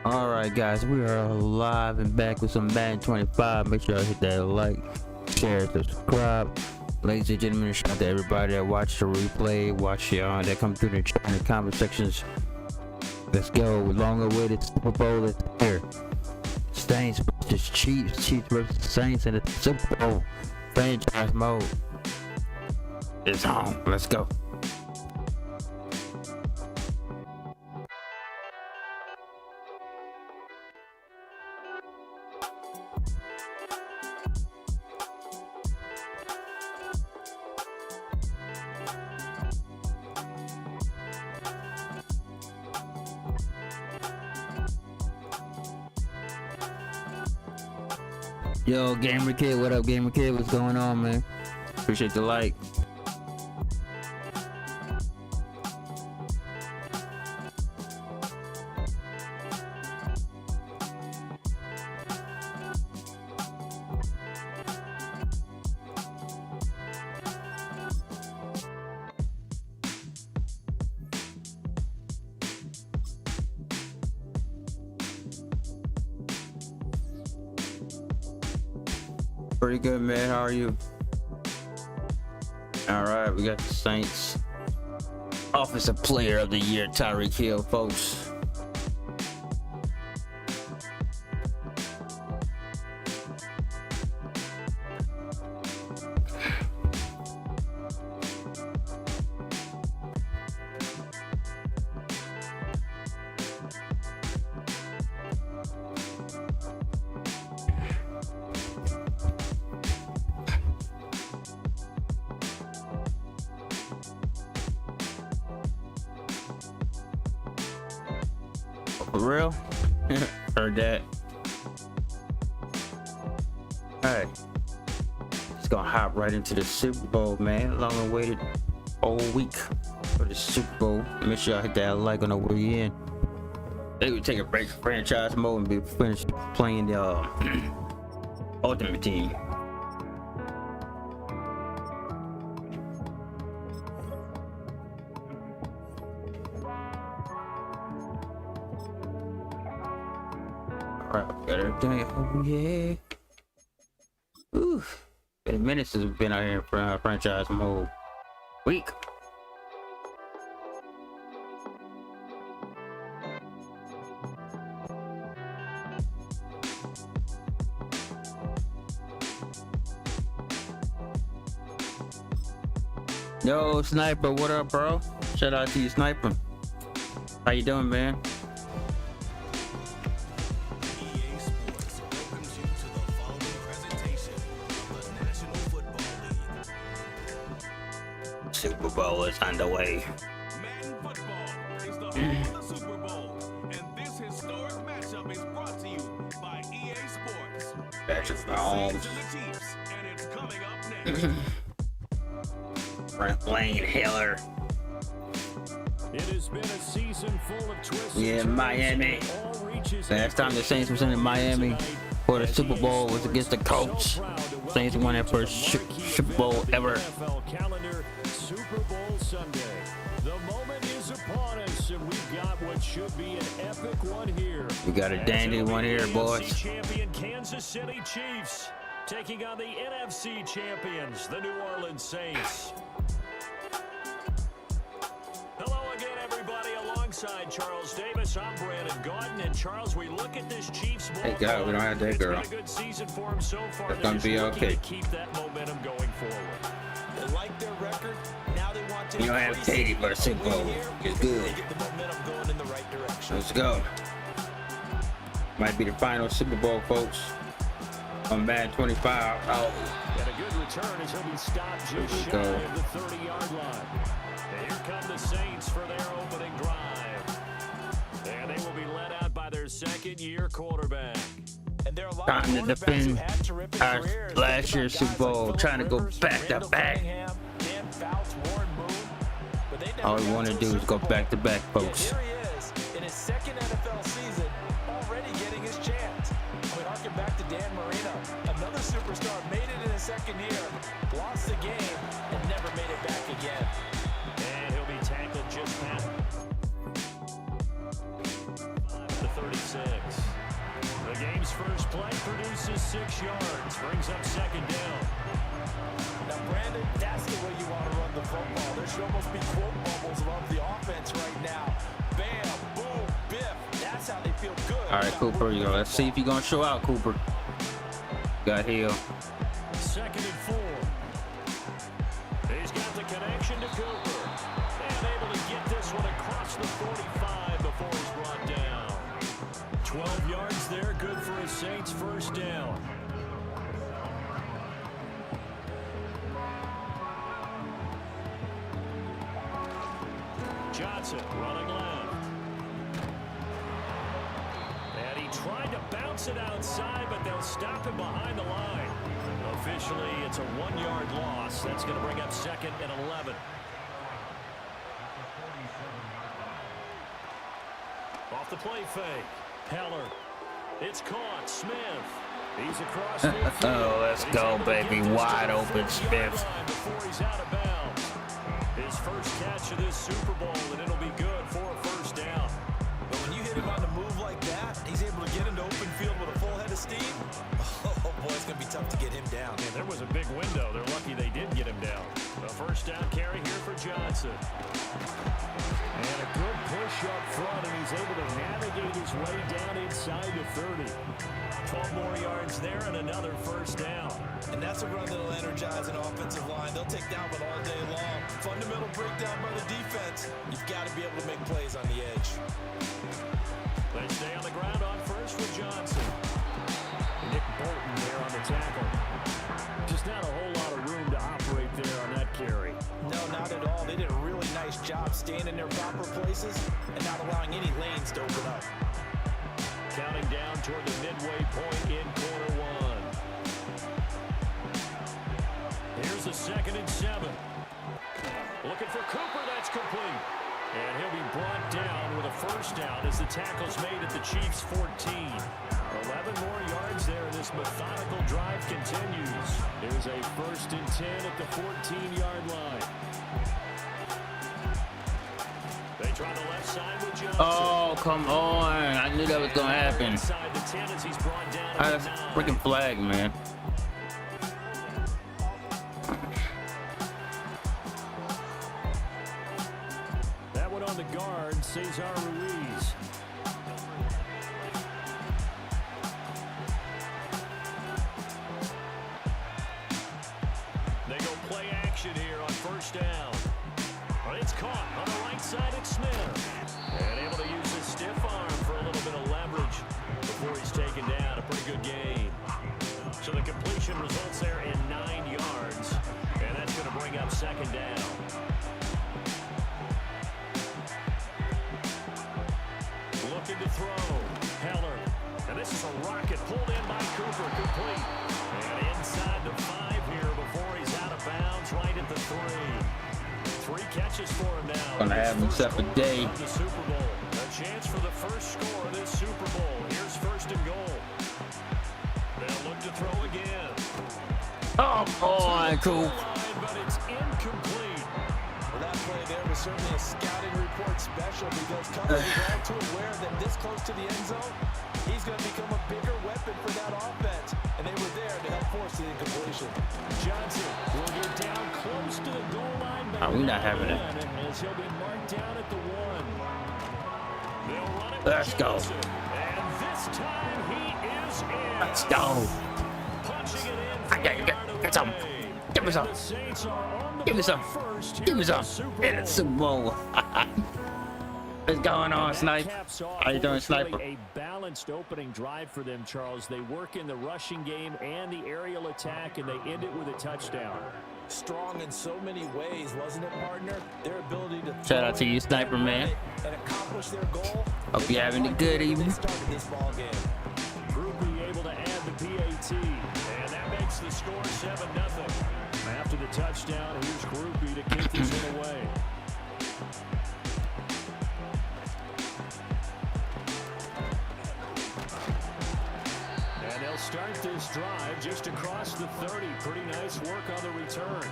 Alright guys, we are live and back with some Madden 25. Make sure y'all hit that like, share, subscribe. Ladies and gentlemen, shout out to everybody that watched the replay, watch y'all that come through the chat in the comment sections. Let's go. Long awaited Super Bowl is here. Saints versus Chiefs, Chiefs versus Saints in the Super Bowl franchise mode. It's on. Let's go. Yo, Gamer Kid, what up, Gamer Kid? What's going on, man? Appreciate the like. Pretty good, man. How are you? All right, we got the Saints Offensive Player of the Year, Tyreek Hill, folks. For real? Heard that. Alright. Just gonna hop right into the Super Bowl, man. Long awaited all week for the Super Bowl. Make sure y'all hit that like on the way in. They would take a break from franchise mode and be finished playing the Ultimate Team. Alright, got everything. Oh yeah. Ooh. Been a minute since we've been out here in franchise mode. Week. Yo, Sniper, what up, bro? Shout out to you, Sniper. How you doing, man? Super Bowl is underway. Madden football is the home of the Super Bowl, and this historic matchup is brought to you by EA Sports. Patrick It's the Mahomes. Saints and the Chiefs, and it's coming up next. Frank Lane, Hiller. It has been a season full of twists. Yeah, Miami. Last time the Saints was in Miami for the Super Bowl was against the Colts. Saints won their first Super Bowl ever. Super Bowl Sunday. The moment is upon us, and we've got what should be an epic one here. We got a dandy one here, boys. NFC champion Kansas City Chiefs taking on the NFC champions, the New Orleans Saints. Hello again, everybody. Alongside Charles Davis, I'm Brandon Gordon, and Charles, we look at this Chiefs ball. Thank God we don't have that girl. It's been a good season for him so far. It's gonna be okay. To keep that momentum going forward. They like their record. Now they want to. You don't have Katie for the Super Bowl. It's good. They get the momentum going in the right direction. Let's go. Might be the final Super Bowl, folks. On Madden 25. Oh. And a good return as he'll be stopped just shy of the 30-yard line. And here come the Saints for their opening drive. And they will be led out by their second-year quarterback. And there are a lot Time to of defend quarterbacks who had terrific our careers. last year's Super Bowl. Trying to go back to back. All we want to do is go back to back, folks. Here he is in his second NFL season, already getting his chance. We harken back to Dan Marino, another superstar, made it in his second year, lost the game, and never made it back again. And he'll be tackled just past the 36. team's first play produces 6 yards, brings up second down. Now, Brandon, that's the way you want to run the football. There should almost be quote bubbles above the offense right now. Bam, boom, biff. That's how they feel good. All right, Cooper, let's see if you're going to show out, Cooper. Got Hill. Second and 4. He's got the connection to Cooper. And able to get this one across the 45 before he's brought down. 12 yards there, good for a Saints first down. Johnson running left. And he tried to bounce it outside, but they'll stop him behind the line. Officially, it's a 1-yard loss. That's going to bring up second and 11. Off the play fake. Heller. It's caught. Smith. He's across midfield. Oh, let's go, baby. Wide open, Smith. Before he's out of bounds. His first catch of this Super Bowl, and it'll be good for a first down. But when you hit him on the move like that, he's able to get into open field with a full head of steam. Oh, boy, it's going to be tough to get him down. Man, there was a big window. They're lucky they did get him down. A first down carry here for Johnson. And a good push up front, and he's able to navigate his way down inside the 30. 12 more yards there and another first down. And that's a run that'll energize an offensive line. They'll take down one all day long. Fundamental breakdown by the defense. You've got to be able to make plays on the edge. They stay on the ground on first with Johnson. Nick Bolton there on the tackle. Just not a whole lot of room to operate there on that carry. No, not at all. They did a really nice job staying in their proper places and not allowing any lanes to open up. Counting down toward the midway point in quarter one. Here's a second and 7. Looking for Cooper, that's complete. And he'll be brought down with a first down as the tackle's made at the Chiefs' 14. 11 more yards there, and this methodical drive continues. There's a first and 10 at the 14-yard line. They try the left side with Johnson. Oh, come on. I knew that was going to happen. Inside the 10 as he's brought down at That's the 9. freaking flag, man. That one on the guard, Cesar Ruiz. They go play action here on first down. But it's caught on the right side. It's Smith. And able to use his stiff arm for a little bit of leverage before he's taken down. A pretty good game. So the completion results there in 9 yards. And that's going to bring up second down. Looking to throw. Heller. And this is a rocket pulled in by Cooper. Complete. And inside the 5 here before he's out of bounds right at the 3. 3 catches for him now. Gonna have himself a day. The Super Bowl. A chance for the first score of this Super Bowl. Here's first and goal. They'll look to throw again. Oh, boy, cool. But it's incomplete. Well, that play there was certainly a scouting report special because coverage is all too aware that this close to the end zone, he's going to become a bigger weapon for that offense. And they were there to help force the incompletion. Johnson will get down close to the goal line. Oh, we're not having it. As he'll be marked down at the 1. They'll run it. Let's go. And this time he is in. Let's go. Punching it in from a yard Get some. away. Give me some. The Saints are on the Give me some. board first here Give me in the some. Super In the Super Bowl. What's going on, Snipe? How you doing, Sniper? A balanced opening drive for them, Charles. They work in the rushing game and the aerial attack, and they end it with a touchdown. Strong in so many ways, wasn't it, partner? Their ability to Shout out to you, Sniper, man. and accomplish their goal. Hope you're having a good evening. They started this ball game. Groupie able to add the PAT, and that makes the score 7-0. After the touchdown, here's Groupie to kick this one away. And they'll start this drive just across the 30. Pretty nice work on the return.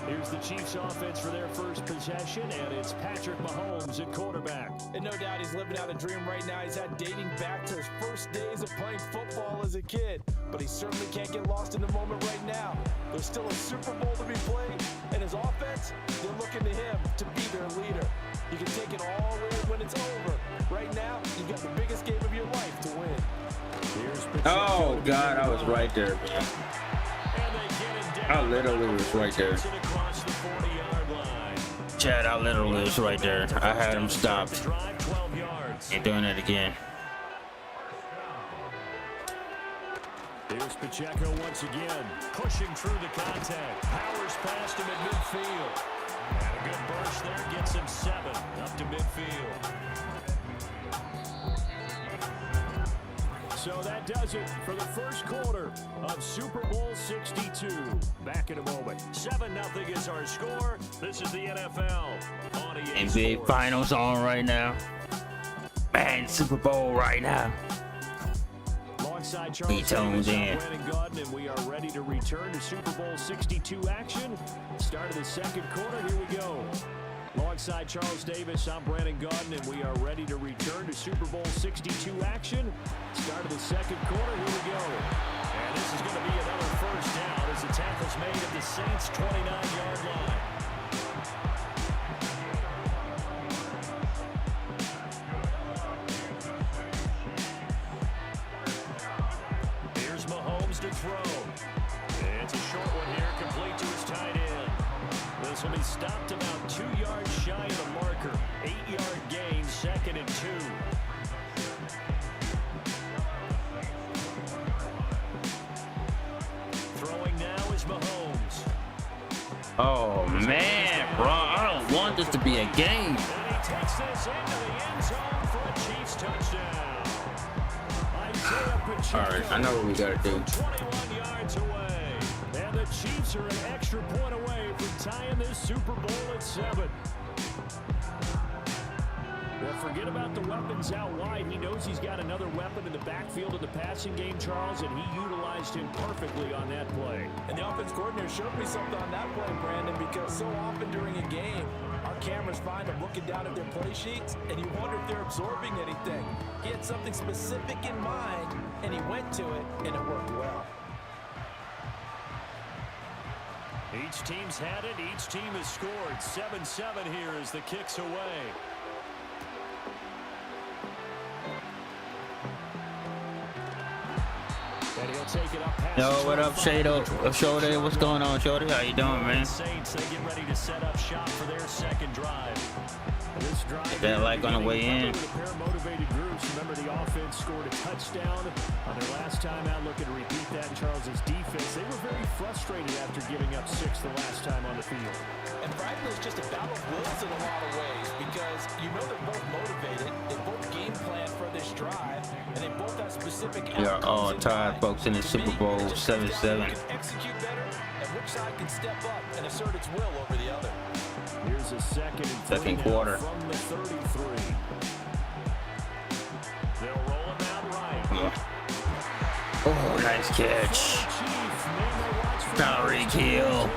Here's the Chiefs offense for their first possession, and it's Patrick Mahomes at quarterback. And no doubt he's living out a dream right now. He's had dating back to his first days of playing football as a kid. But he certainly can't get lost in the moment right now. There's still a Super Bowl to be played, and his offense, they're looking to him to be their leader. You can take it all in when it's over. Right now, you've got the biggest game of your life to win. Oh, God, I was right there, man. I literally was right there. Chad, I literally was right there. I had him stopped. Ain't doing it again. Here's Pacheco once again, pushing through the contact. Powers past him at midfield. And a good burst there gets him 7 up to midfield. So that does it for the first quarter of Super Bowl 62. Back in a moment. 7-0 is our score. This is the NFL on EA NBA Sports. Finals on right now. Man, Super Bowl right now. Alongside Charles tuned Davis, in. I'm Brandon Gaudin, and we are ready to return to Super Bowl 62 action. Start of the second quarter. Here we go. Alongside Charles Davis, I'm Brandon Gaudin, and we are ready to return to Super Bowl 62 action. Start of the second quarter, here we go. And this is going to be another first down as the tackle's made at the Saints' 29-yard line. Here's Mahomes to throw. It's a short one here, complete to his tight end. This will be stopped about 2 yards shy of the marker. 8-yard gain, 2nd and 2. Throwing now is Mahomes. Oh, man, bro. I don't want this to be a game. And he takes this into the end zone for a Chiefs touchdown. Isaiah Pacheco. All right, I know what we got to do. 21 yards away. And the Chiefs are an extra point away from tying this Super Bowl at 7. Well, forget about the weapons out wide. He knows he's got another weapon in the backfield of the passing game, Charles, and he utilized him perfectly on that play. And the offense coordinator showed me something on that play, Brandon, because so often during a game, our cameras find them looking down at their play sheets, and you wonder if they're absorbing anything. He had something specific in mind, and he went to it, and it worked well. Each team's had it. Each team has scored. 7-7 here as the kick's away. And he'll take it up past Yo, what up, Shado? Shorty, what's going on, Shorty? How you doing, man? Saints, they get ready to set up shop for their second drive. This drive Get that like on the way in. a pair of motivated groups. Remember, the offense scored a touchdown on their last time out. Looking to repeat that in Charles's defense. They were very frustrated after giving up 6 the last time on the field. And frankly, it's just a battle of wills in a lot of ways because you know they're both motivated, they both game plan for this drive, and they both have specific We are all outcomes in tied, mind. folks, in the To Super me, Bowl it's just which side 7-7. can execute better and which side can step up and assert its will over the other. Here's a second and Second 3 now quarter. from the 33. They'll roll him out right. Yeah. Oh, nice catch. Tyreek Hill.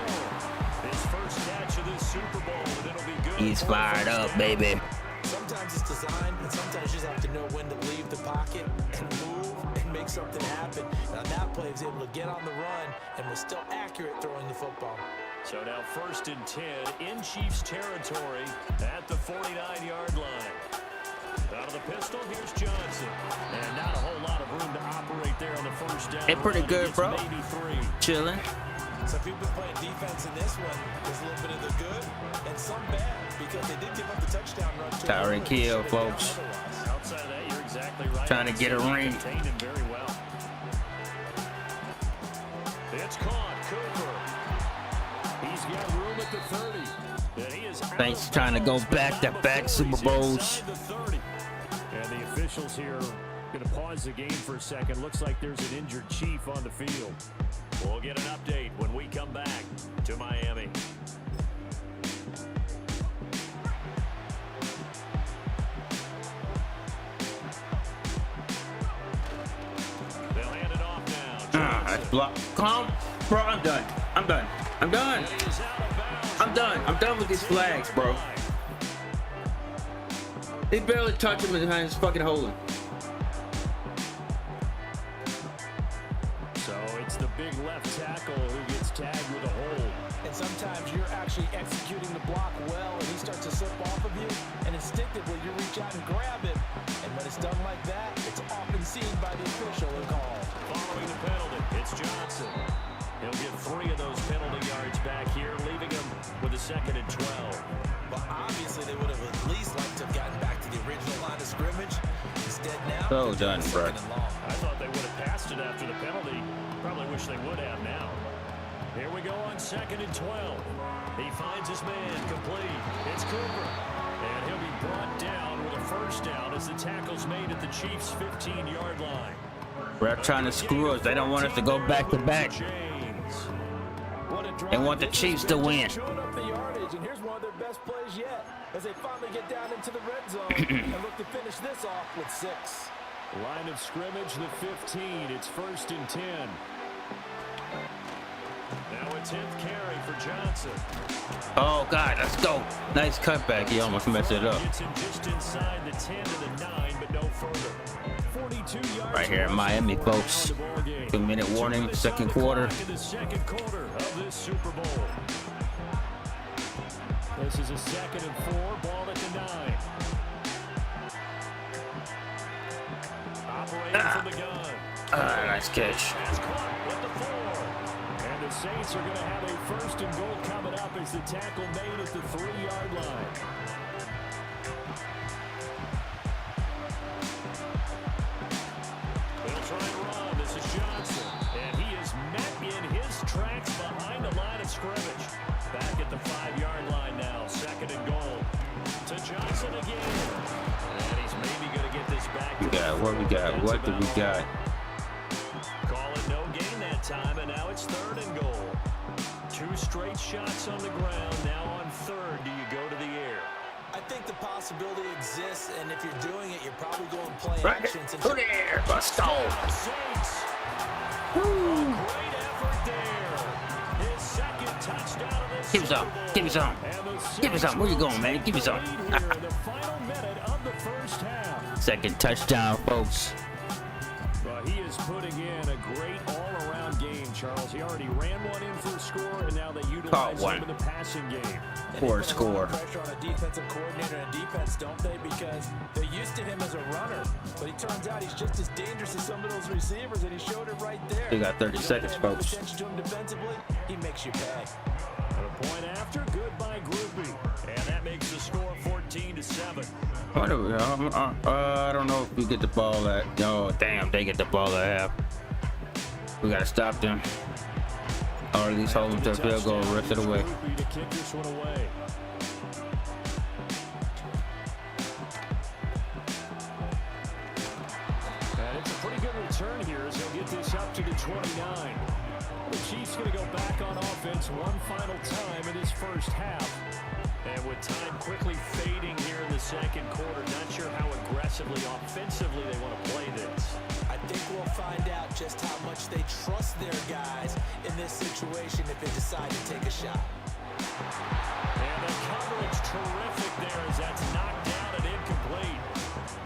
His first catch of this Super Bowl, and it'll be good. He's fired up, baby. Sometimes it's designed, but sometimes you just have to know when to leave the pocket and move and make something happen. And on that play, he was able to get on the run and was still accurate throwing the football. So now 1st and 10 in Chiefs territory at the 49-yard line. Out of the pistol, here's Johnson. And not a whole lot of room to operate there on the first down. Hey, pretty run. good, Gets bro. maybe 3. Chilling. So if you've been playing defense in this one, there's a little bit of the good and some bad because they did give up the touchdown run to Tyreek Hill, folks. Outside of that, you're exactly right. Trying to get a ring. Contained him very well. It's caught. Cooper. He's got room at the 30. And he is out Saints of trying to go bounds back-to-back at the Super 30s, Bowls. inside the 30. And the officials here going to pause the game for a second. Looks like there's an injured Chief on the field. We'll get an update when we come back to Miami. They'll hand it off now. That's blocked. Come on, bro. I'm done. I'm done. I'm done. He's out of bounds. I'm done. I'm done with these flags, bro. He barely touched him behind his fucking holding. So it's the big left tackle who gets tagged with a hold. And sometimes you're actually executing the block well, and he starts to slip off of you, and instinctively you reach out and grab him. And when it's done like that, it's often seen by the official and called. Following the penalty, it's Johnson. He'll get 3 of those penalty yards back here, leaving him with a 2nd and 12. But obviously they would have at least liked to have gotten back to the original line of scrimmage. Instead now, So done, bro. I thought they would have passed it after the penalty. Probably wish they would have now. Here we go on 2nd and 12. He finds his man complete. It's Cooper. And he'll be brought down with a 1st down as the tackle's made at the Chiefs' 15-yard line. They're trying to screw us. They don't want us to go back to back. They want the Chiefs to win. Showing up the yardage, and here's one of their best plays yet as they finally get down into the red zone and look to finish this off with 6. Line of scrimmage, the 15. It's 1st and 10. Now a 10th carry for Johnson. Oh, God, let's go. Nice cutback. He almost messed it up. Gets him just inside the 10 to the 9, but no further. 42 yards Right here in Miami, folks. 2-minute warning, 2nd quarter. In the 2nd quarter of this Super Bowl. This is a 2nd and 4, ball at the 9. Operating from the gun. Nice catch. Pass caught with the 4. And the Saints are going to have a 1st and goal coming up as the tackle made at the 3-yard line. They'll try and run. This is Johnson. And he is met in his tracks behind the line of scrimmage. Back at the 5-yard line now. 2nd and goal. To Johnson again. And he's maybe going to get this back. We got what we got. What do we got? Call it no gain that time, and now it's 3rd and goal. 2 straight shots on the ground. Now on 3rd, do you go to the air? I think the possibility exists, and if you're doing it, you're probably going play Right action. to the air. Let's go. Saints. Woo. Great effort there. His 2nd touchdown of this Give me some. Give me some. Give me some. Where you going, man? Give me some. Here in the final minute of the 1st half. 2nd touchdown, folks. Well, he is putting in a great all-around game, Charles. He already ran one in for a score, and now they utilize him in the passing game. For a score. Pressure on a defensive coordinator and defense, don't they? Because they're used to him as a runner, but he turns out he's just as dangerous as some of those receivers, and he showed it right there. We got 30 seconds, folks. Attention to him defensively, he makes you pay. A point after, goodbye groupie, and that makes the score 14-7. I don't know if we get the ball at. Oh, damn, they get the ball at half. We gotta stop them. Or at least hold them to a field goal the rest of the way. To kick this one away. And it's a pretty good return here as he'll get this up to the 29. The Chiefs going to go back on offense one final time in his 1st half. And with time quickly fading here in the 2nd quarter, not sure how aggressively, offensively they want to play this. I think we'll find out just how much they trust their guys in this situation if they decide to take a shot. And the coverage terrific there as that's knocked down and incomplete.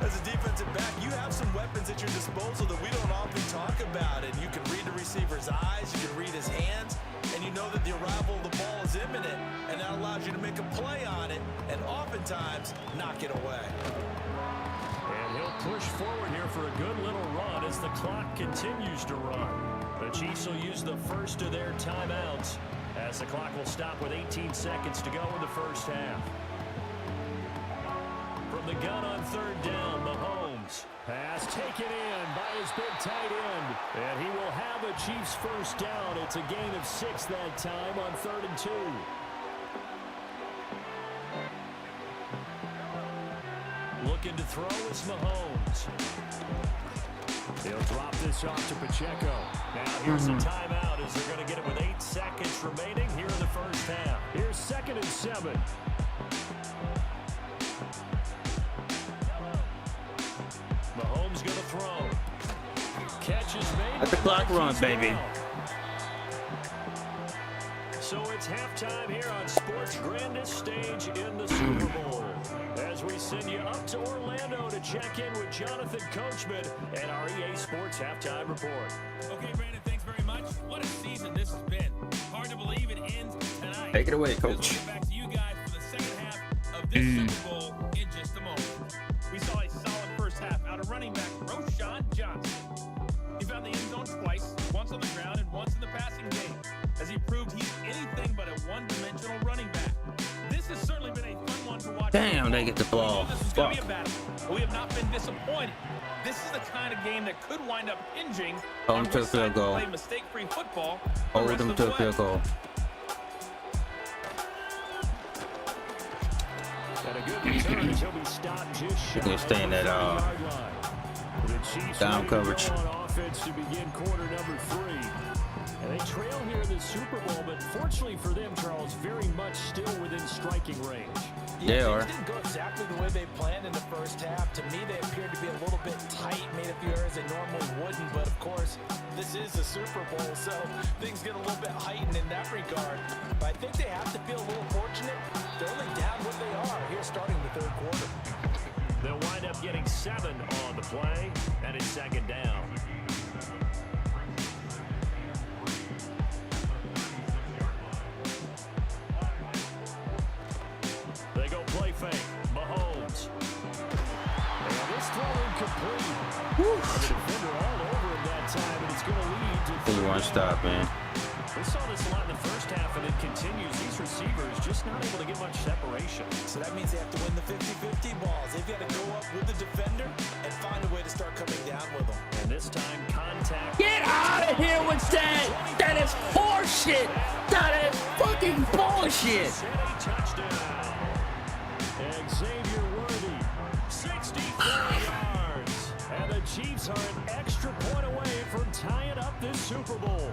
As a defensive back, you have some weapons at your disposal that we don't often talk about. And you can read the receiver's eyes, you can read his hands, and you know that the arrival of the ball is imminent. And that allows you to make a play on it and oftentimes knock it away. And he'll push forward here for a good little run as the clock continues to run. The Chiefs will use the 1st of their timeouts as the clock will stop with 18 seconds to go in the 1st half. From the gun on 3rd down, Mahomes. Pass taken in by his big tight end. And he will have a Chiefs 1st down. It's a gain of 6 that time on 3rd and 2. Looking to throw is Mahomes. He'll drop this off to Pacheco. Now here's a timeout as they're going to get it with 8 seconds remaining here in the 1st half. Here's 2nd and 7. Mahomes going to throw. Catch is made. Let the clock run, baby. So it's halftime here on sports' grandest stage in the Super Bowl. As we send you up to Orlando to check in with Jonathan Coachman and our EA Sports Halftime Report. Okay, Brandon, thanks very much. What a season this has been. Hard to believe it ends tonight. Take it away, We'll Coach. get back to you guys for the second half of this Super Bowl in just a moment. We saw a solid first half out of running back Roshan Johnson. He found the end zone twice, once on the ground and once in the passing game, as he proved he's anything but a one-dimensional running back. This has certainly been a fun one to watch. Damn, they get the ball. This is going to be a battle, but we have not been disappointed. This is the kind of game that could wind up hinging Hold on them to a which field side will goal. play mistake-free football. the Hold rest them of to the a field way. goal. And a good return as he'll be stopped just shy You can stay in of the that, 30-yard line. The Chiefs down ready to go coverage. on offense to begin quarter number 3. And they trail here in the Super Bowl, but fortunately for them, Charles, very much still within striking range. They are. Things didn't go exactly the way they planned in the first half. To me, they appeared to be a little bit tight, made a few errors they normally wouldn't. But of course, this is the Super Bowl, so things get a little bit heightened in that regard. But I think they have to feel a little fortunate. They're only down what they are here starting the third quarter. They'll wind up getting 7 on the play, and it's second down. They go play fake. Mahomes. And this throw incomplete. And the defender all over him that time, and it's going to lead to You want to stop, man. We saw this a lot in the first half, and it continues. These receivers just not able to get much separation. So that means they have to win the 50-50 balls. They've got to go up with the defender and find a way to start coming down with them. And this time, contact. Get out of here with that! That is horseshit! That is fucking bullshit! City touchdown. Xavier Worthy, 64 yards. And the Chiefs are an extra point away from tying up this Super Bowl.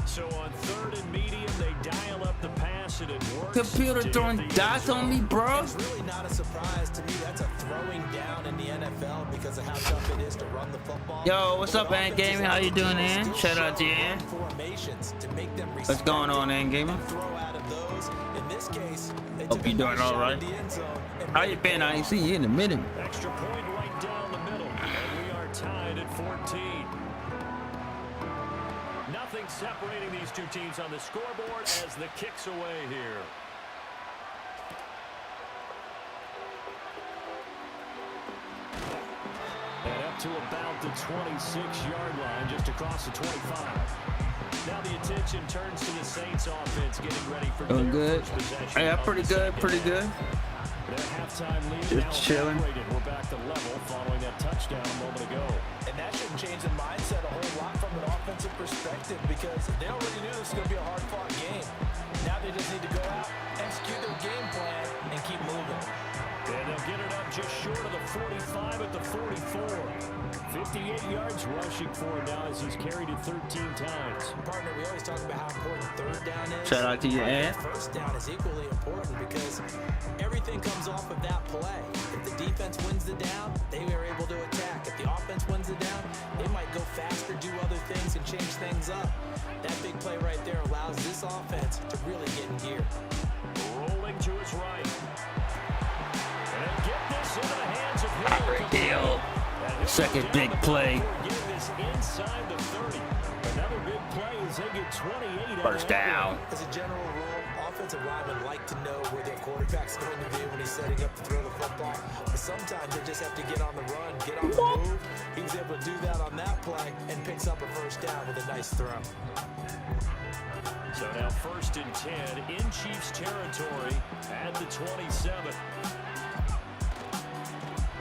So on 3rd and medium, they dial up the pass, and it works. Computer to throwing get the dots end zone. on me, bro. It's really not a surprise to me. That's a throwing down in the NFL because of how tough it is to run the football. Yo, what's up, But Ant offenses Gaming? How you like doing, the Ant? Chiefs Shout still out to you, show Ant. formations to make them What's going on, Ant Gaming? and throw out of those. In this case, they Hope took you a doing nice all shot right. at the end zone and How made you it been? I pay ain't off. seen you in a minute. Extra point right down the middle, and we are tied at 14. Nothing separating these two teams on the scoreboard as the kick's away here. And up to about the 26-yard line, just across the 25. Now the attention turns to the Saints offense getting ready for Doing their good. first possession. Yeah, of pretty the good, second pretty half. good. That halftime lead Just now chilling. evaporated. We're back to level following that touchdown a moment ago. And that should change the mindset a whole lot from an offensive perspective because they already knew this was going to be a hard-fought game. Now they just need to go out, execute their game plan, and keep moving. And they'll get it up just short of the 45 at the 44. 58 yards rushing for him now as he's carried it 13 times. Partner, we always talk about how important third down is. Shout out to you, But Ant. first down is equally important because everything comes off of that play. If the defense wins the down, they are able to attack. If the offense wins the down, they might go faster, do other things, and change things up. That big play right there allows this offense to really get in gear. Rolling to his right. And get this into the hands of Hill. Great deal. Second big play. Getting this inside the 30. Another big play as they get 28. First down. As a general rule, offensive linemen like to know where their quarterback's going to be when he's setting up to throw the football. But sometimes they just have to get on the run, get on the move. He was able to do that on that play and picks up a first down with a nice throw. So now 1st and 10 in Chiefs territory at the 27.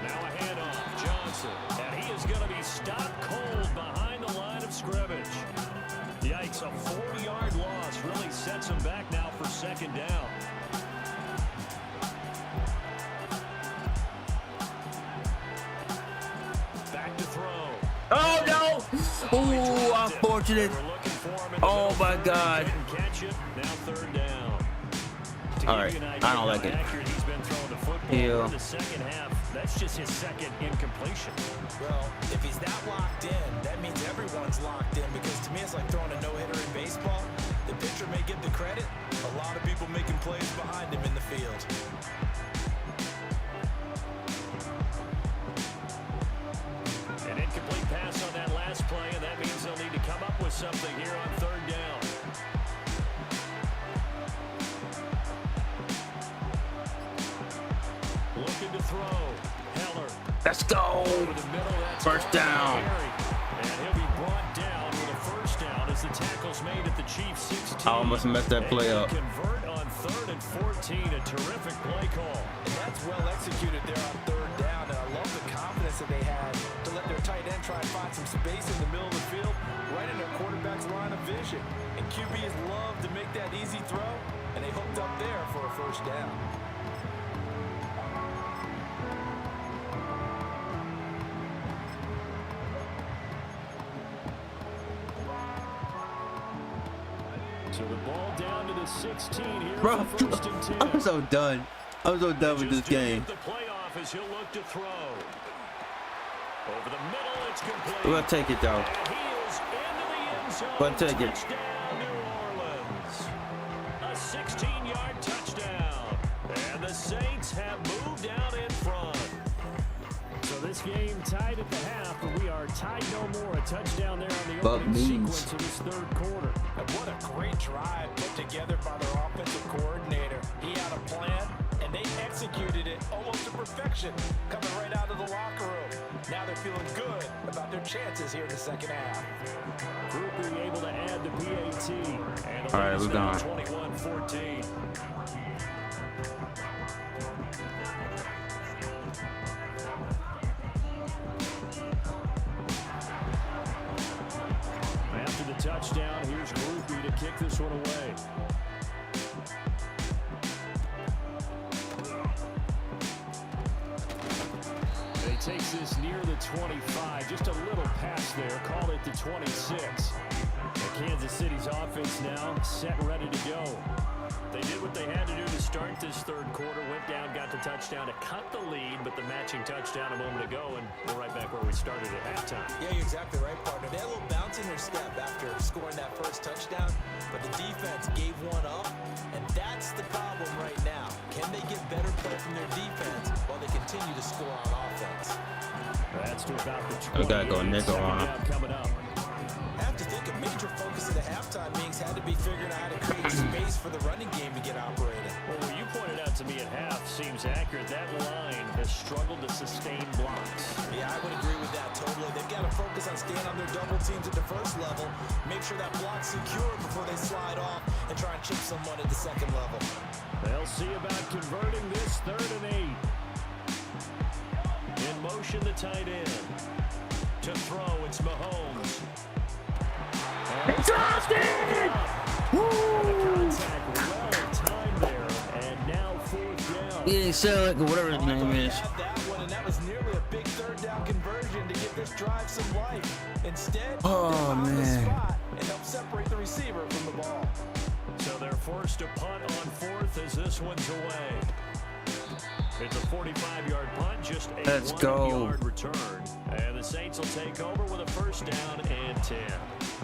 Now a handoff, Johnson, and he is going to be stopped cold behind the line of scrimmage. Yikes, a 4-yard loss really sets him back now for second down. Back to throw. Oh no! Ooh, unfortunate. We're looking for him in the Oh middle my third. God. Couldn't catch it. Now 3rd down. To All give right, you an I idea don't how like it. accurate he's been throwing the football Yeah. in the second half. That's just his second incompletion. Well, if he's that locked in, that means everyone's locked in because to me it's like throwing a no-hitter in baseball. The pitcher may get the credit, a lot of people making plays behind him in the field. An incomplete pass on that last play, and that means they'll need to come up with something here on third down. Looking to throw. Heller. Let's go. Over the middle, that's First down. And he'll be brought down with a first down as the tackle's made at the Chiefs 16. I almost messed that play up. Convert on 3rd and 14. A terrific play call. And that's well executed there on third down. And I love the confidence that they had to let their tight end try and find some space in the middle of the field, right in their quarterback's line of vision. And QBs love to make that easy throw, and they hooked up there for a first down. So the ball down to the 16 here. Bro, for first and 10. I'm so done. I'm so done with this Just game. the playoff as he'll look to throw. Over the middle, it's complete. We're gonna take it though. And he is into the end zone. We'll take it. Touchdown, New Orleans. A 16-yard touchdown. And the Saints have moved out in front. So this game tied at the half, but we are tied no more. A touchdown there on the opening sequence of this third quarter. And what a great drive put together by their offensive coordinator. He had a plan, and they executed it almost to perfection, coming right out of the locker room. Now they're feeling good about their chances here in the second half. Group being able to add the PAT. And All right, we're gone. 21-14. After the touchdown, here's Groupie to kick this one away. And he takes this near the 25. Just a little pass there. Call it the 26. And Kansas City's offense now set, ready to go. They did what they had to do to start this third quarter. Went down, got the touchdown to cut the lead, but the matching touchdown a moment ago, and we're right back where we started at halftime. Yeah, you're exactly right, partner. They had a little bounce in their step after scoring that first touchdown, but the defense gave one up, and that's the problem right now. Can they get better play from their defense while they continue to score on offense? That's to about the 20. We gotta go nickel on him. Coming up. I have to think a major focus of the halftime meetings had to be figuring out how to create space for the running game to get operated. Well, what you pointed out to me at half seems accurate. That line has struggled to sustain blocks. Yeah, I would agree with that totally. They've got to focus on staying on their double teams at the first level, make sure that block's secure before they slide off and try and chip someone at the second level. They'll see about converting this 3rd and 8. In motion, the tight end. To throw, it's Mahomes. Exhausted! Woo! Contact well timed there, and now 4th down. He ain't selling like whatever his name is. Had that one, and that was nearly a big third down conversion to give this drive some life. Instead, Oh, they found the man. spot and help separate the receiver from the ball. So they're forced to punt on 4th as this one's away. It's a 45-yard punt, just a Let's go. 1-yard return. And the Saints will take over with a first down and 10.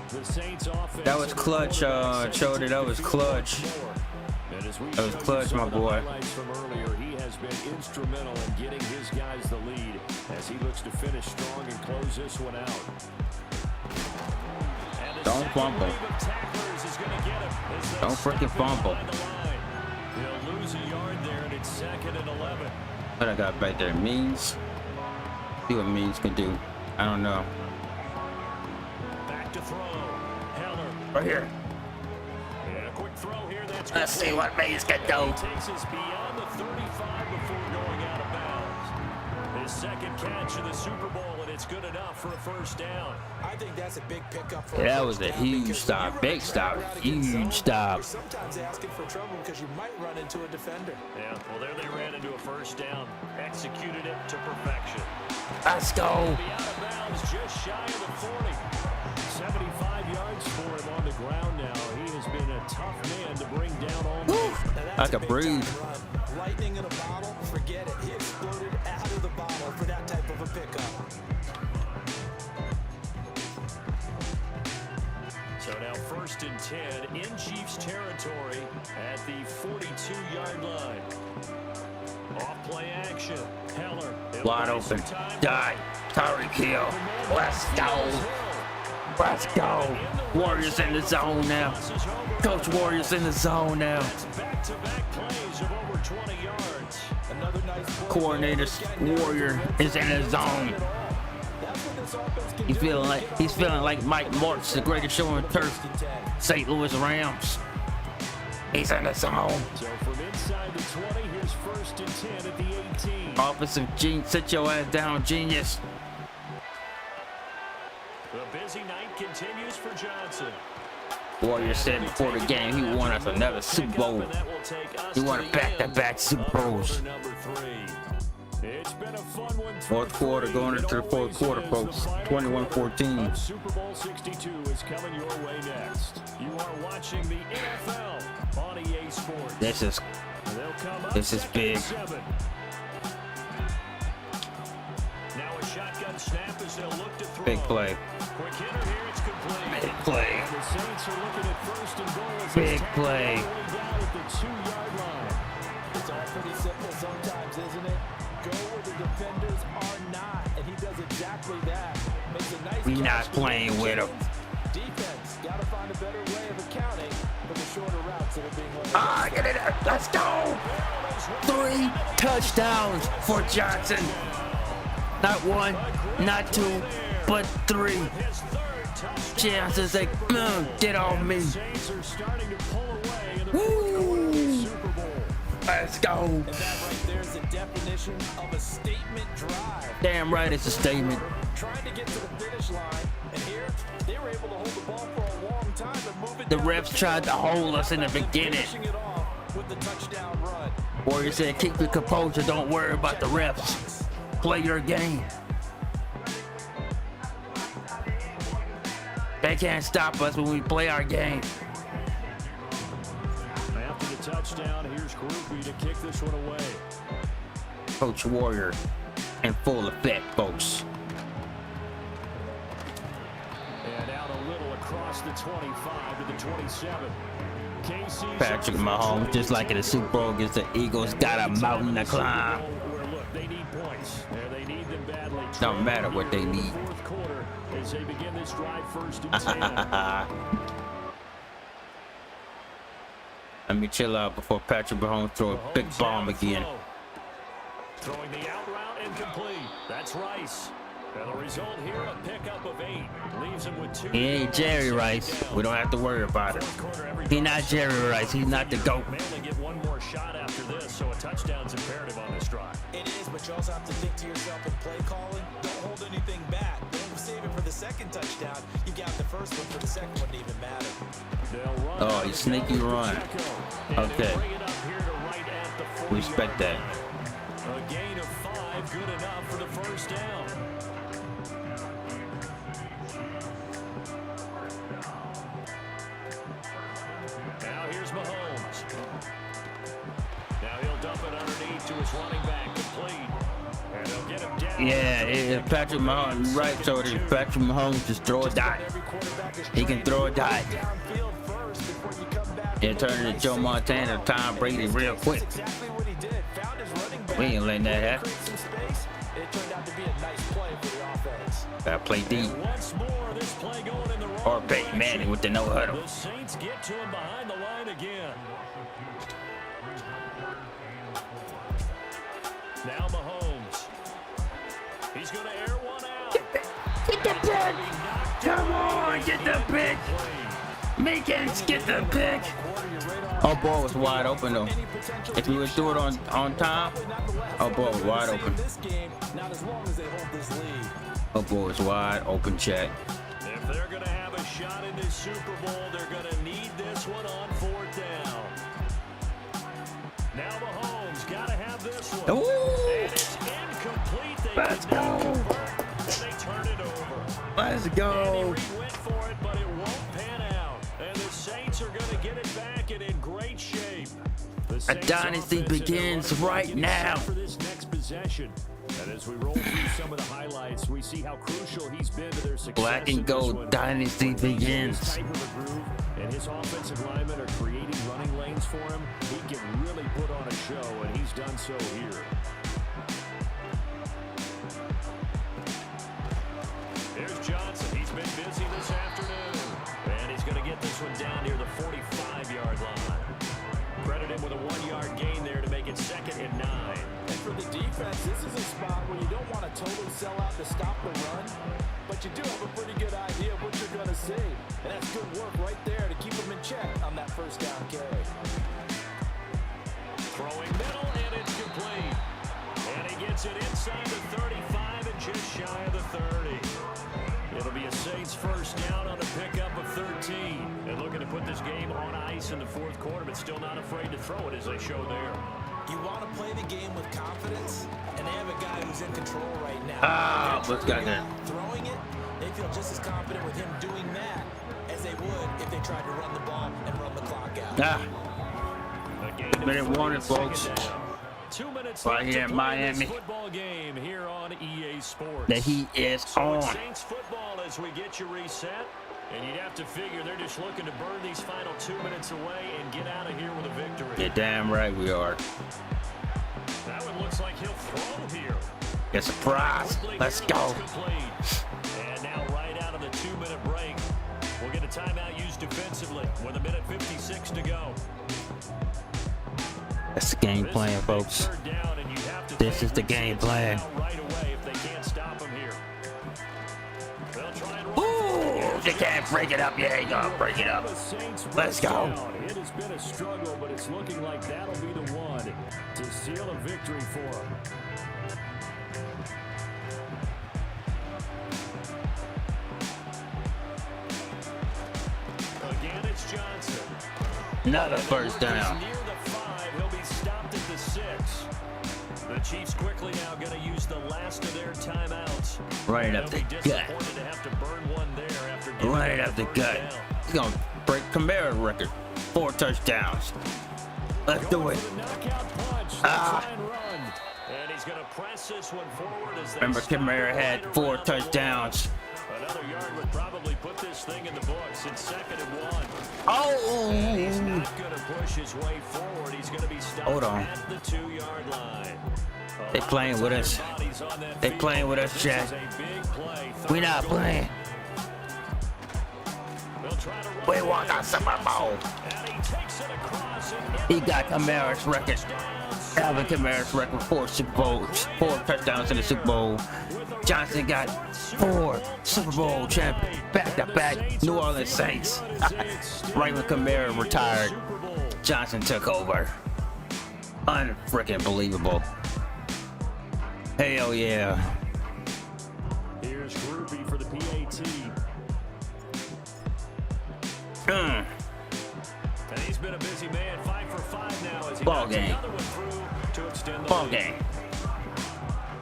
The Saints offense. That was clutch, Chody. That was clutch. That was clutch, my boy. From earlier, he has been instrumental in getting his guys the lead as he looks to finish strong and close this one out. And the Don't second fumble. wave of tacklers is gonna get him as they Don't freaking stop him fumble. behind the line. He'll lose a yard there, and it's 2nd and 11. What I got back there? Means? See what Means can do. I don't know. Back to throw. Heller. Right here. And a quick throw here. That's Let's see complete. what Means can He do. takes us beyond the 35 before going out of bounds. His second catch of the Super Bowl, and it's good enough for a first down. I think that's a big pickup for Yeah, that a was first a down huge because stop. when you run Big a stop. drag route against zone, Huge stop. You're sometimes asking for trouble because you might run into a defender. Yeah, well, there they ran into a first down. Executed it to perfection. Let's go. Be out of bounds just shy of the 40. 75 yards for him on the ground now. He has been a tough man to bring down all night. Now, I that's a could big-time breathe. run. Lightning in a bottle, forget it. He exploded out of the bottle for that type of a pickup. So So now 1st and 10 in Chiefs territory at the 42-yard line. Off play action. Heller. Wide open. Die. Tyreek Hill. Let's go. Let's go. Warriors in the zone now. Coach Warriors in the zone now. Back-to-back plays of over 20 yards. Another nice play. Coordinator Warrior is in the zone. He's feeling like Mike Martz, the greatest show on turf. St. Louis Rams. He's in the zone. So from inside the 20, here's 1st and 10 at the 18. Offensive genius, sit your ass down, genius. The busy night continues for Johnson. Warrior said before the game he won us another Super Bowl. He won a back-to-back Super Bowls. It's been a fun one. Fourth quarter, going into the fourth quarter, folks. 21-14. Super Bowl 62 is coming your way next. You are watching the NFL on EA Sports. This is big. Now a shotgun snap as they'll look to throw. Big play. Quick hitter here, it's complete. Big play. The Saints are looking at 1st and goal as Big it's play. down at the 2-yard line. It's all pretty simple sometimes, isn't it? Go where the defenders are not, and he does exactly that. Makes a nice We catch not to playing make with him. Defense, gotta find a better way of accounting for the shorter routes that are being run. Get in there. Let's go. 3 touchdowns for Johnson. Not 1, not 2, but 3. His third touchdown. Johnson's like, get off me. Saints are starting to pull away in the Woo. Super Bowl. Let's go. And that right there is the definition of a statement drive. Damn right, it's a statement. Trying to get to the finish line, and here they were able to hold the ball for a long time and move it The down refs the tried to field. hold us in the beginning. Finishing it off with the touchdown run. Warrior said, keep your composure. Don't worry about the refs. Play your game. They can't stop us when we play our game. After the touchdown, here's Groupie to kick this one away. Coach Warrior in full effect, folks. And out a little across the 25 to the 27. KC's Patrick Mahomes, just like in the Super Bowl against the Eagles, got a mountain to climb. Where, look, they need points. They need them badly. Don't matter what they need. Fourth quarter as they begin this drive 1st and 10. Let me chill out before Patrick Mahomes throw a big Mahomes bomb down the again. flow. Throwing the out route incomplete. That's Rice. And the result here, a pickup of 8. Leaves him with 2. He ain't Jerry Rice. We don't have to worry about it. He not Jerry Rice. He's not the GOAT. May only get one more shot after this, so a touchdown's imperative on this drive. It is, but you also have to think to yourself in play calling. Don't hold anything back. Don't save it for the second touchdown. You got the first one for the second one, didn't even matter. They'll run Oh, you sneaky run. Okay. Respect that. A gain of 5, good enough for the first down. Now here's Mahomes. Now he'll dump it underneath to his running back, complete. And they'll get him down. Yeah, Patrick Mahomes, right shoulder. Patrick Mahomes just throw a dot. He can throw a dot. Yeah, turn into Joe Montana, Tom Brady real quick. Exactly what he did. Found his running back. We ain't letting that happen. Create some space. It turned out to be a nice play for the offense. Gotta play D. Once more, this play going in the wrong Or Peyton Manning with the no huddle. The Saints get to him behind the line again. Now Mahomes. He's going to air one out. Get the pick! Come on, get the pick! Meekins, get the pick! Our ball was wide open though. If we would do it on time, our ball was wide open. Our ball was wide open, chat. If they're going to have a shot in this Super Bowl, they're going to need this one on 4th down. Now Mahomes got to have this one. Ooh. And it's incomplete. They Let's did not go. convert, and they turn it over. Let's And go. he went for it, but it won't pan out. And the Saints are going to get it back and in great shape. The Saints dynasty offense and their begins running right getting now. set for this next possession. And as we roll through some of the highlights, we see how crucial he's been to their success. Black and in this gold one. dynasty When he's in begins. this type of a groove, and his offensive linemen are creating running lanes for him, he can really put on a show, and he's done so here. Here's Johnson. He's been busy this afternoon, and he's going to get this one down near the 45-yard line. Credit him with a 1-yard gain there to make it 2nd and 9. And for the defense, this is a spot where you don't want to totally sell out to stop the run, but you do have a pretty good idea of what you're going to see. And that's good work right there to keep them in check on that first down carry. Throwing middle, and it's complete. And he gets it inside the 35 and just shy of the 30. It'll be a Saints first down on a pickup of 13. And looking to put this game on ice in the 4th quarter, but still not afraid to throw it as they show there. You want to play the game with confidence, and they have a guy who's in control right now. What's got that? Throwing it, they feel just as confident with him doing that as they would if they tried to run the ball and run the clock out. Minute warning, folks. 2 minutes Right left here to in play this Miami. football game here on EA Sports. The heat is So it's on. Saints football as we get you reset. And you'd have to figure they're just looking to burn these final 2 minutes away and get out of here with a victory. You're damn right we are. That one looks like he'll throw here. It's a surprise. Let's go. And now right out of the 2-minute break, we'll get a timeout used defensively with 1:56 to go. That's the game plan, folks. This is the game plan. Right away if they can't stop him here. They'll try and Ooh, they can't break it up. Yeah, you gonna break it up. Let's go. It has been a struggle, but it's looking like that'll be the one to seal a victory for him. Again, it's Johnson. Another first down. Near the 5, he'll be stopped at the 6. The Chiefs quickly now going to use the last of their timeouts. Right up the They'll be gut. disappointed to have to burn one there after giving Right up up the first gut. down. He's gonna break Kamara's record. 4 touchdowns. Let's do it. For the knockout punch. They'll try and run. And he's going to press this one forward as they Remember, stop Kamara right had around 4 the touchdowns. line. Another yard would probably put this thing in the books. It's 2nd and 1. Oh! And he's not going to push his way forward. He's going to be stopped Hold on. at the 2-yard line. They playing with us. They playing with us, Jack. We not playing. We want the Super Bowl. He got Kamara's record. Alvin Kamara's record, 4 Super Bowls, 4 touchdowns in the Super Bowl. Johnson got 4 Super Bowl champions back-to-back New Orleans Saints. Right when Kamara retired, Johnson took over. Unfreaking believable. Hell yeah. Here's Groupie for the PAT. And he's been a busy man, 5 for 5 now as he Ball knocks game. another one through to extend the Ball lead. game.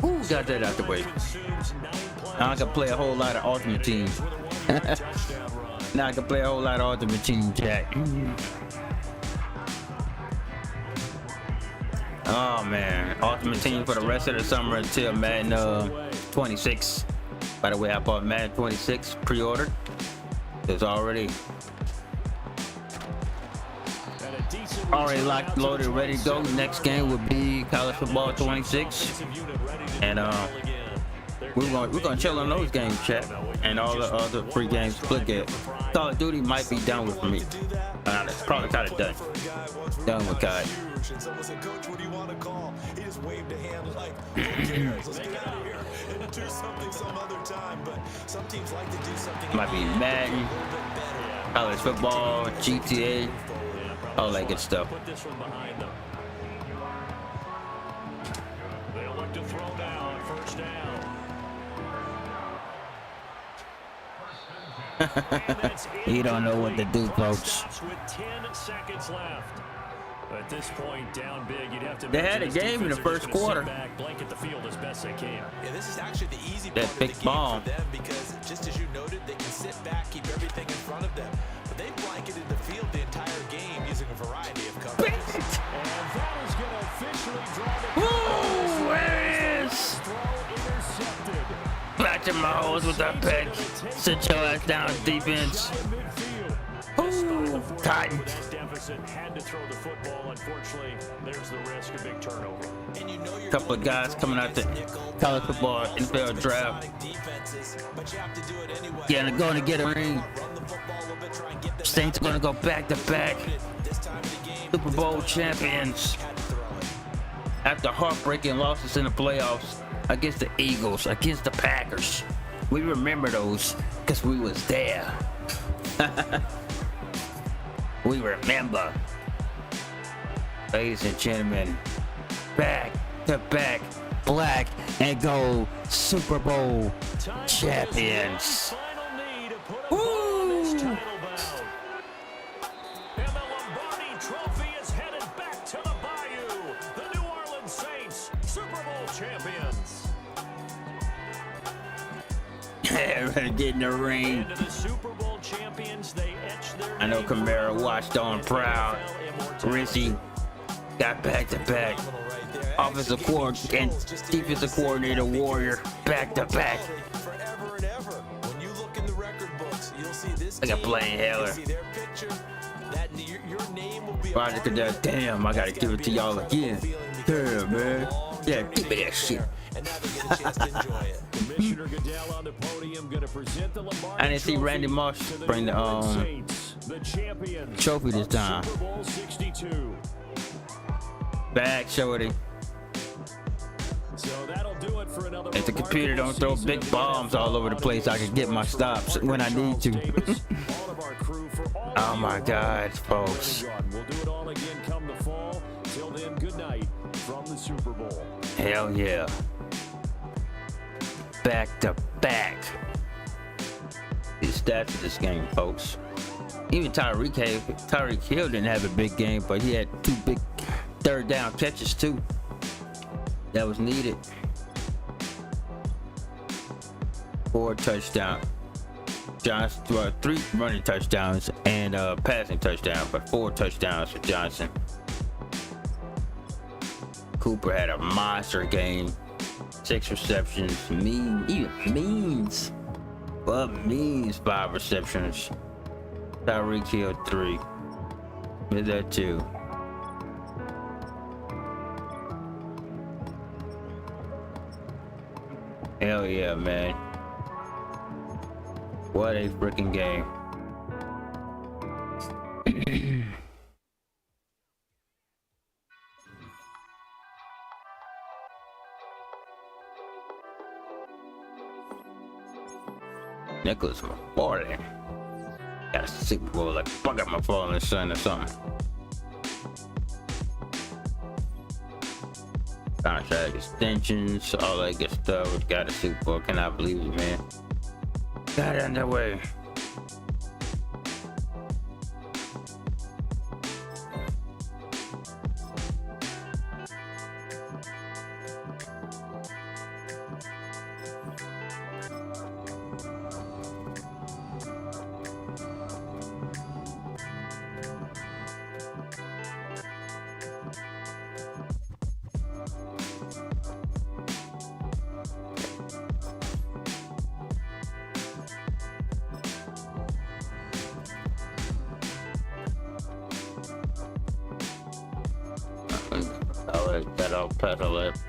Who got that out the way? Now I can play a whole lot of Ultimate Team. Now I can play a whole lot of Ultimate Team, Jack. Oh man, Ultimate Team for the rest of the summer until Madden 26. By the way, I bought Madden 26 pre-ordered. It's already locked, loaded, ready to go. Next game will be College Football 26, and we're gonna chill on those games, chat, and all the other free games. Split game. Call of Duty might be done with me. It's probably kind of done. Done with COD. Someone said, "Coach, what do you want to call?" He just waved a hand like, "Who cares? Let's get out of here and do something some other time." But some teams like to do something. Might be Madden, college football, GTA, all that good stuff. Put this one behind them. They'll look to throw down, first down. You don't know what to do, folks. Stops with 10 seconds left. At this point, down big, you'd have to. They had a game in the first quarter. Back, blanket the field as best they can. Yeah, this is actually the easy That part big of the game bomb. for them because, just as you noted, they can sit back, keep everything in front of them. But they blanketed the field the entire game using a variety of coverages. And that is going to officially draw the Woo! Where is? throw Patrick Mahomes with that pick. Sit your ass down, defense. Ooh, Titans. Deficit had to throw the football. Unfortunately, there's the risk of big turnover. Couple of guys coming out the college football NFL draft. Yeah, they're going to get a ring. Saints are going to go back to back Super Bowl champions after heartbreaking losses in the playoffs against the Eagles, against the Packers. We remember those because we was there. We remember. Ladies and gentlemen, back to back black and gold Super Bowl champions. Woo! And the Lombardi Trophy is headed back to the Bayou. The New Orleans Saints, Super Bowl champions. Ready to get in the ring. And to the Super Bowl champions, they etched their I know name Kamara for watched on proud. Rizzy got back to back. Offensive coordinator and defensive coordinator Warrior back to back. Forever and ever. When you look in the record books, you'll see this Like a team, Blaine Heller. you'll see their picture, that your name will be a Roger part of Goodell, it. damn, I gotta give it to y'all again. Damn, man. Yeah, give me that shit. And now they get a chance to enjoy it. Commissioner Goodell on the podium going to present the Lombardi I didn't see Randy Moss to the bring New the Orleans Saints, the champions trophy this of time. Super Bowl 62. Back, shorty. So that'll do it for another If the computer don't throw season big of the bombs all over the place, I can get my stops when I need to. all of our crew for all Oh of my you. God, folks. We'll do it all again come the fall. Till then, good night from the Super Bowl. Hell yeah. Back to back. The stats of this game, folks. Even Tyreek Hill didn't have a big game, but he had 2 big third down catches too. That was needed. 4 touchdowns. Johnson, well, 3 running touchdowns and passing touchdown, but 4 touchdowns for Johnson. Cooper had a monster game. 6 receptions. Means 5 receptions. Tyreek Hill 3. With that 2. Hell yeah, man. What a freaking game. Nicholas McFarlane got a Super Bowl like fuck up my falling son or something. Contract extensions, all that good stuff. We got a Super Bowl. Cannot believe it, man. Got it underway.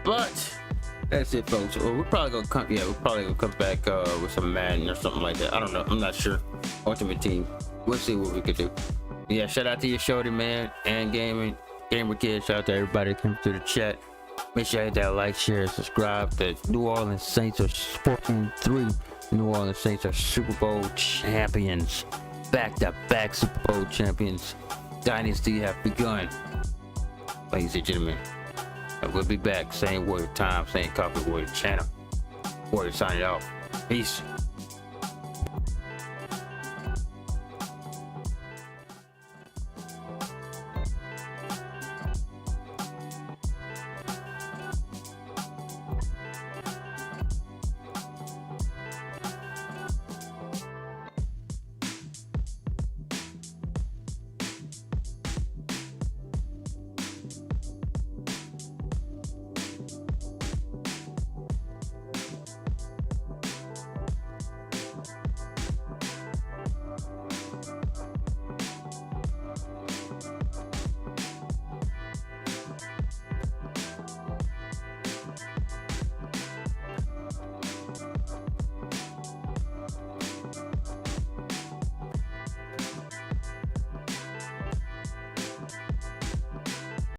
But that's it, folks. Well, we're probably gonna come. Yeah, we're probably gonna come back with some Madden or something like that. I don't know. I'm not sure. Ultimate Team. We'll see what we could do. Yeah, shout out to your shorty, man, and gamer kids. Shout out to everybody that came to the chat. Make sure you hit that like, share, subscribe. The New Orleans Saints are 14-3. The New Orleans Saints are Super Bowl champions. Back-to-back Super Bowl champions. Dynasty have begun. Ladies and gentlemen. And we'll be back. Same Warrior time, same Coffee Warrior channel. Warrior signing off. Peace.